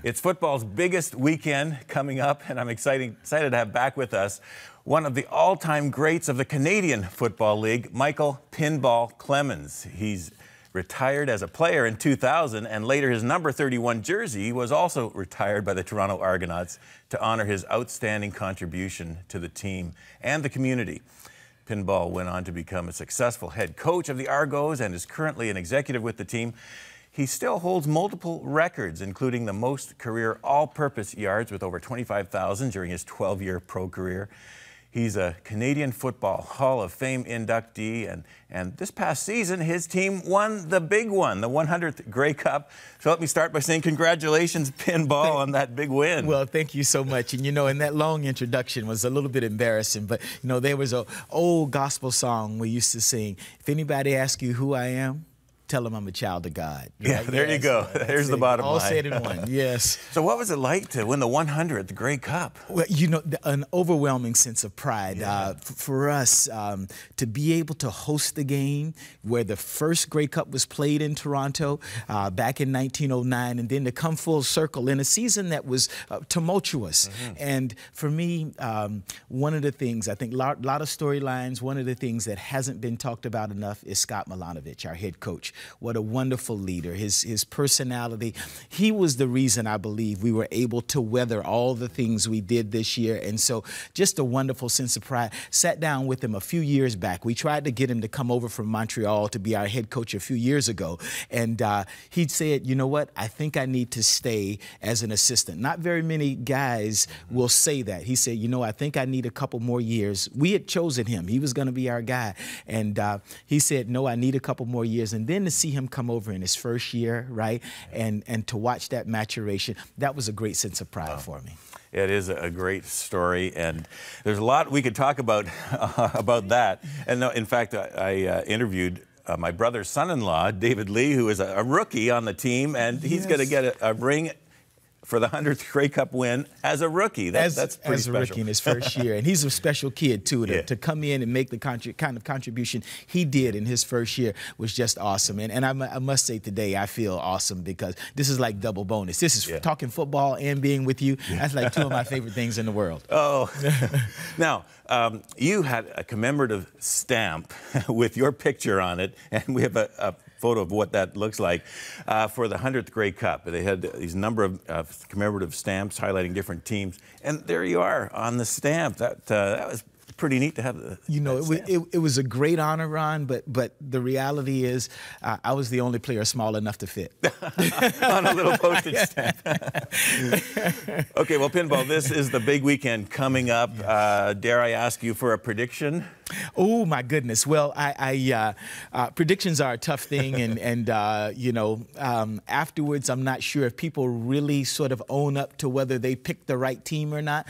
It's football's biggest weekend coming up, and I'm excited to have back with us one of the all-time greats of the Canadian Football League, Michael Pinball Clemons. He's retired as a player in 2000, and later his number 31 jersey was also retired by the Toronto Argonauts to honor his outstanding contribution to the team and the community. Pinball went on to become a successful head coach of the Argos and is currently an executive with the team. He still holds multiple records, including the most career all-purpose yards with over 25,000 during his 12-year pro career. He's a Canadian Football Hall of Fame inductee, and this past season, his team won the big one, the 100th Grey Cup. So let me start by saying congratulations, Pinball, on that big win. Well, thank you so much. And, you know, and that long introduction was a little bit embarrassing, but, you know, there was an old gospel song we used to sing. If anybody asks you who I am, tell them I'm a child of God. Right? Yeah, there you go. There's the bottom line. All said in one, yes. So what was it like to win the 100th Grey Cup? Well, you know, an overwhelming sense of pride. Yeah. For us, to be able to host the game where the first Grey Cup was played in Toronto back in 1909, and then to come full circle in a season that was tumultuous. And for me, one of the things, I think, a lot of storylines, one of the things that hasn't been talked about enough is Scott Milanovic, our head coach. What a wonderful leader. His personality, he was the reason I believe we were able to weather all the things we did this year. And so just a wonderful sense of pride. Sat down with him a few years back. We tried to get him to come over from Montreal to be our head coach a few years ago. And he said, you know what, I think I need to stay as an assistant. Not very many guys will say that. He said, you know, I think I need a couple more years. We had chosen him. He was going to be our guy. And he said, no, I need a couple more years. And then to see him come over in his first year, right, and to watch that maturation, that was a great sense of pride for me. It is a great story, and there's a lot we could talk about that. And in fact, I interviewed my brother's son-in-law, David Lee, who is a rookie on the team, and he's going to get a ring for the 100th Grey Cup win as a rookie. That's pretty as a special. Rookie in his first year. And he's a special kid, too. To come in and make the kind of contribution he did in his first year was just awesome. And I must say today, I feel awesome because this is like double bonus. This is talking football and being with you. That's like two of my favorite things in the world. Oh. Now, you had a commemorative stamp with your picture on it, and we have a photo of what that looks like for the 100th Grey Cup. They had these number of commemorative stamps highlighting different teams, and there you are on the stamp. That was pretty neat to have. You know, it was a great honor, Ron, but the reality is I was the only player small enough to fit. On a little postage stamp. Okay, well, Pinball, this is the big weekend coming up. Dare I ask you for a prediction? Oh, my goodness. Well, predictions are a tough thing, and you know, afterwards, I'm not sure if people really sort of own up to whether they picked the right team or not.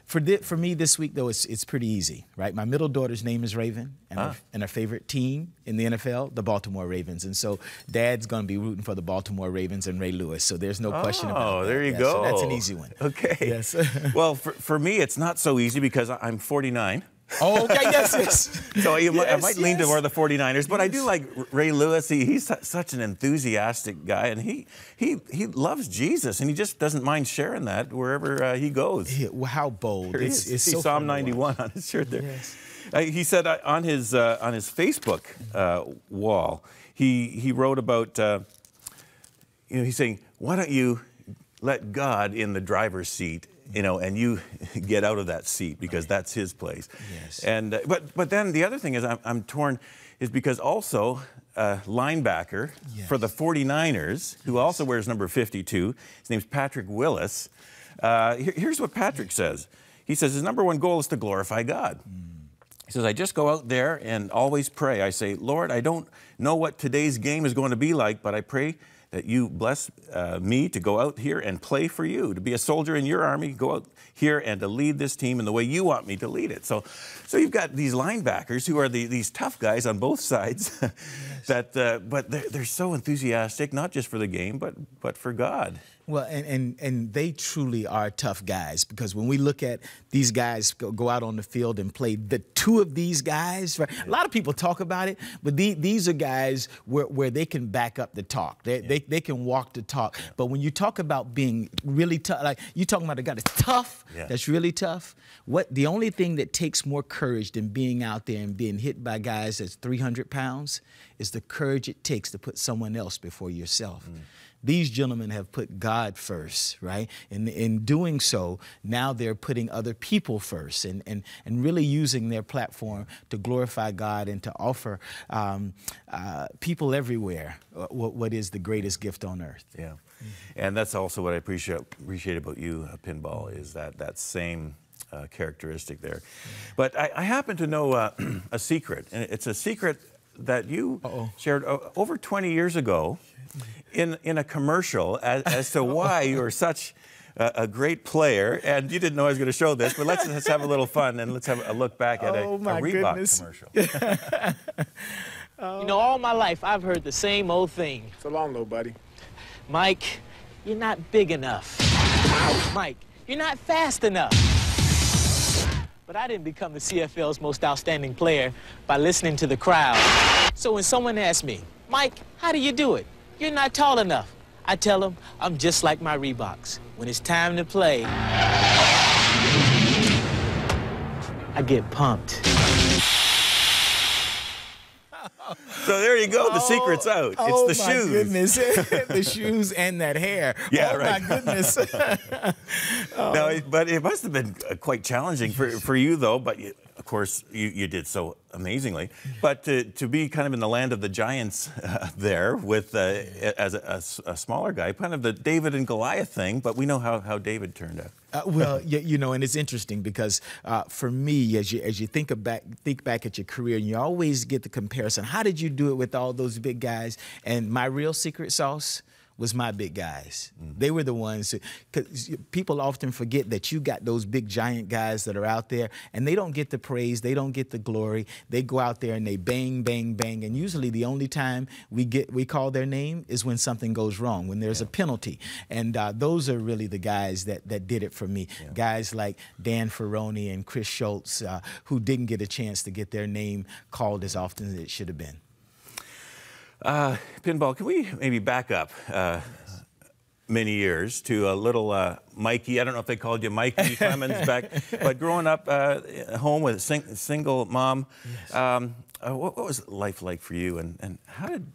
For me this week, though, it's pretty easy, right? My middle daughter's name is Raven, and her favorite team in the NFL, the Baltimore Ravens. And so Dad's going to be rooting for the Baltimore Ravens and Ray Lewis, so there's no question about that. Oh, there you go. So that's an easy one. Okay. Yes. Well, for me, it's not so easy because I'm 49. Oh, okay, yes. So I might lean toward the 49ers, but I do like Ray Lewis. He's such an enthusiastic guy, and he loves Jesus, and he just doesn't mind sharing that wherever he goes. Yeah, well, how bold. It's so Psalm 91 on his shirt there. Yes. He said on his Facebook wall, he wrote about, you know, he's saying, why don't you let God in the driver's seat, you know, and you get out of that seat because that's his place. Yes. And but then the other thing is I'm torn is because also linebacker for the 49ers, who also wears number 52, his name's Patrick Willis. Here's what Patrick says. He says his #1 goal is to glorify God. He says, I just go out there and always pray. I say, Lord, I don't know what today's game is going to be like, but I pray that you bless me to go out here and play for you, to be a soldier in your army, go out here and to lead this team in the way you want me to lead it. So you've got these linebackers who are these tough guys on both sides, but they're so enthusiastic, not just for the game, but for God. Well, and they truly are tough guys, because when we look at these guys go out on the field and play, the two of these guys, right? A lot of people talk about it, but these are guys where they can back up the talk. They They can walk the talk. But when you talk about being really tough, like you talking about a guy that's tough, that's really tough. The only thing that takes more courage than being out there and being hit by guys that's 300 pounds is the courage it takes to put someone else before yourself. These gentlemen have put God first, right? And in doing so, now they're putting other people first and really using their platform to glorify God and to offer people everywhere what is the greatest gift on earth. Yeah. And that's also what I appreciate about you, Pinball, is that same characteristic there. But I happen to know a secret, and it's a secret that you shared over 20 years ago in a commercial as to why you are such a great player. And you didn't know I was going to show this, but let's have a little fun and let's have a look back at a Reebok commercial. You know, all my life I've heard the same old thing. So long, little buddy. Mike, you're not big enough. Mike, you're not fast enough. But I didn't become the CFL's most outstanding player by listening to the crowd. So when someone asks me, Mike, how do you do it? You're not tall enough. I tell them I'm just like my Reeboks. When it's time to play, I get pumped. So there you go. The secret's out. It's the shoes. Oh, my goodness. The shoes and that hair. Yeah, right. My goodness. No, but it must have been quite challenging for you, though. But of course, you did so amazingly. But to be kind of in the land of the giants there with as a smaller guy, kind of the David and Goliath thing. But we know how David turned out. Well, you know, and it's interesting because for me, as you think back at your career, and you always get the comparison. How did you do it with all those big guys? And my real secret sauce was my big guys. They were the ones, because people often forget that you got those big giant guys that are out there and they don't get the praise, they don't get the glory. They go out there and they bang, bang, bang. And usually the only time we call their name is when something goes wrong, when there's a penalty. And those are really the guys that did it for me. Guys like Dan Ferroni and Chris Schultz, who didn't get a chance to get their name called as often as it should have been. Pinball, can we maybe back up many years to a little Mikey? I don't know if they called you Mikey Clemons back, but growing up at home with a single mom, what was life like for you, and how did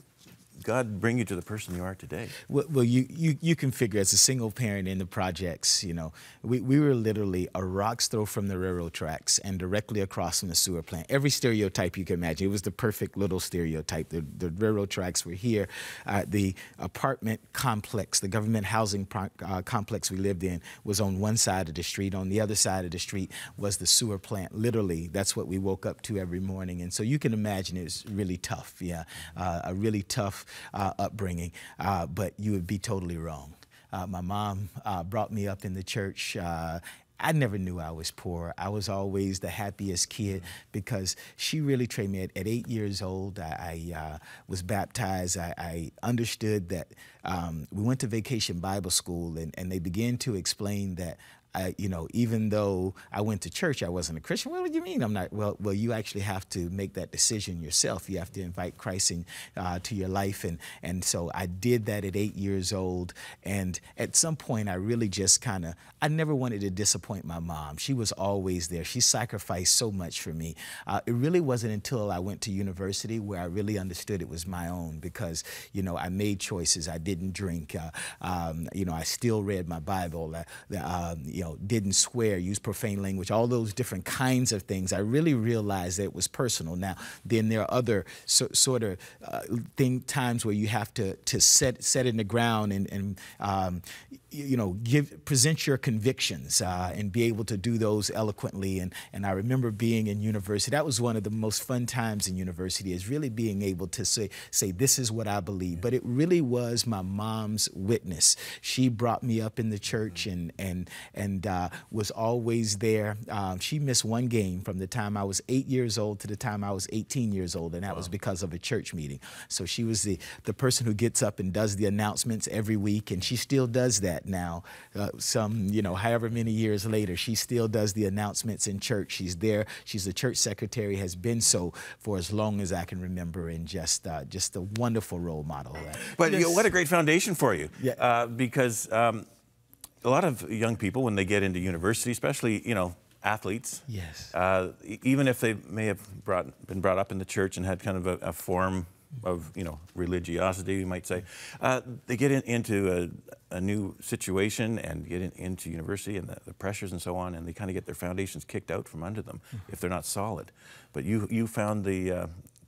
God bring you to the person you are today? Well, you can figure, as a single parent in the projects, you know, we were literally a rock's throw from the railroad tracks and directly across from the sewer plant. Every stereotype you can imagine. It was the perfect little stereotype. The railroad tracks were here. The apartment complex, the government housing complex we lived in, was on one side of the street. On the other side of the street was the sewer plant. Literally, that's what we woke up to every morning. And so you can imagine it was really tough, a really tough upbringing, but you would be totally wrong. My mom brought me up in the church. I never knew I was poor. I was always the happiest kid because she really trained me. At 8 years old, I was baptized. I understood that we went to Vacation Bible School, and they began to explain that you know, even though I went to church, I wasn't a Christian. What do you mean I'm not? Well, you actually have to make that decision yourself. You have to invite Christ to your life. And so I did that at 8 years old. And at some point, I really just I never wanted to disappoint my mom. She was always there. She sacrificed so much for me. It really wasn't until I went to university where I really understood it was my own, because, you know, I made choices. I didn't drink. You know, I still read my Bible. You know, didn't swear, use profane language, all those different kinds of things. I really realized that it was personal. Now, then there are other sort of times where you have to set in the ground and you know, present your convictions and be able to do those eloquently. And I remember being in university. That was one of the most fun times in university, is really being able to say this is what I believe. But it really was my mom's witness. She brought me up in the church, and and was always there. She missed one game from the time I was 8 years old to the time I was 18 years old, and that was because of a church meeting. So she was the person who gets up and does the announcements every week, and she still does that now. However many years later, she still does the announcements in church. She's there. She's the church secretary, has been so for as long as I can remember, and just a wonderful role model. But what a great foundation for you. Yeah. Because a lot of young people, when they get into university, especially, athletes, yes, even if they may have been brought up in the church and had kind of a form of, religiosity, you might say, they get into a new situation and get into university and the pressures and so on, and they kind of get their foundations kicked out from under them if they're not solid. But you found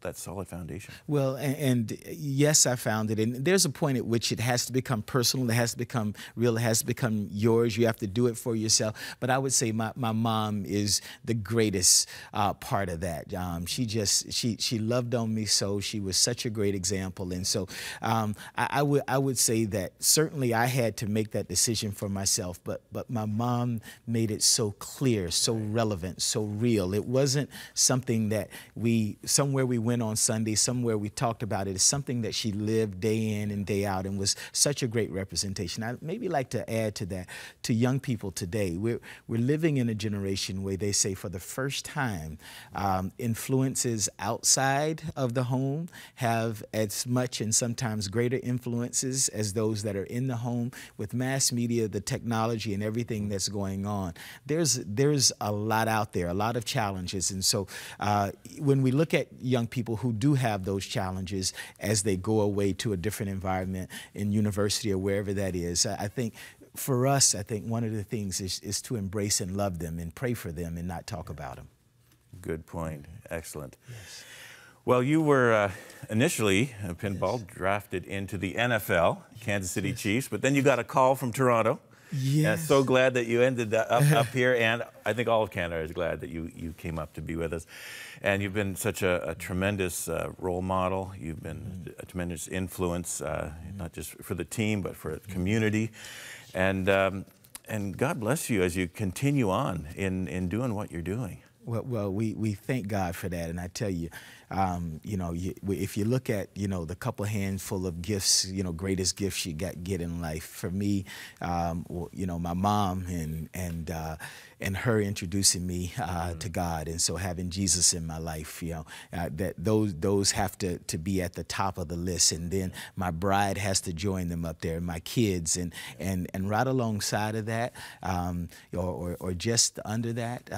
that solid foundation. Well, and yes, I found it. And there's a point at which it has to become personal. It has to become real. It has to become yours. You have to do it for yourself. But I would say my mom is the greatest part of that. She loved on me so. She was such a great example. And so I would say that certainly I had to make that decision for myself. But my mom made it so clear, so relevant, so real. It wasn't something that somewhere we went on Sunday, somewhere we talked about it. It's something that she lived day in and day out, and was such a great representation. I'd maybe like to add to that, to young people today. We're living in a generation where they say for the first time, influences outside of the home have as much and sometimes greater influences as those that are in the home. With mass media, the technology, and everything that's going on, there's a lot out there, a lot of challenges. And so when we look at young people who do have those challenges as they go away to a different environment in university or wherever that is, I think for us, one of the things is to embrace and love them and pray for them and not talk about them. Good point. Excellent. Yes. Well, you were initially, pinball, drafted into the NFL, Kansas City Chiefs, but then you got a call from Toronto. Yes. And so glad that you ended up here, and I think all of Canada is glad that you came up to be with us. And you've been such a tremendous role model. You've been a tremendous influence, not just for the team, but for the community. And God bless you as you continue on in doing what you're doing. Well, we thank God for that, and I tell you, if you look at the couple handful of gifts, greatest gifts you get in life, for me, my mom and her introducing me to God, and so having Jesus in my life, that those have to be at the top of the list, and then my bride has to join them up there, and my kids, and right alongside of that, or just under that,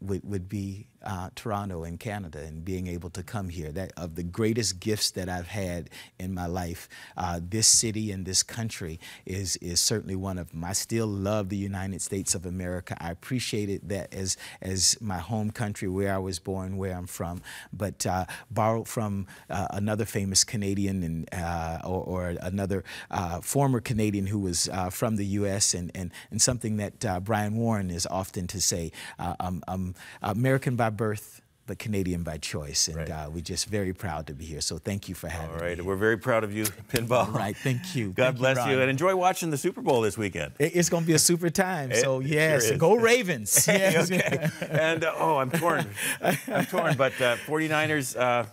would be Toronto and Canada, and being able to come here. That of the greatest gifts that I've had in my life, this city and this country is certainly one of them. I still love the United States of America. I appreciated that as my home country, where I was born, where I'm from. But borrowed from another famous Canadian or another former Canadian who was from the U.S. and something that Brian Warren is often to say, I'm American by birth, but Canadian by choice, and right. We're just very proud to be here. So thank you for having me. All right, we're very proud of you, Pinball. All right, thank you. God bless you, and enjoy watching the Super Bowl this weekend. It's going to be a super time. So yes, sure go Ravens. Yes. Okay. And I'm torn. But 49ers.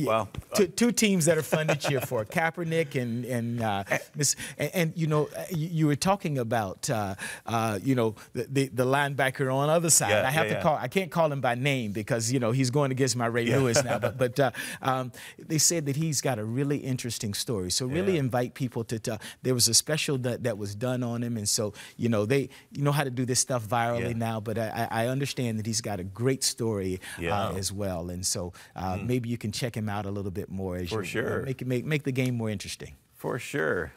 Well, two teams that are fun to cheer for: Kaepernick and you were talking about the linebacker on the other side. Yeah, I have to call. I can't call him by name because he's going against my Ray Lewis now. But they said that he's got a really interesting story. So really invite people to. There was a special that was done on him, and so they know how to do this stuff virally now. But I understand that he's got a great story as well, and so maybe you can check him out a little bit more as For sure. Make the game more interesting. For sure.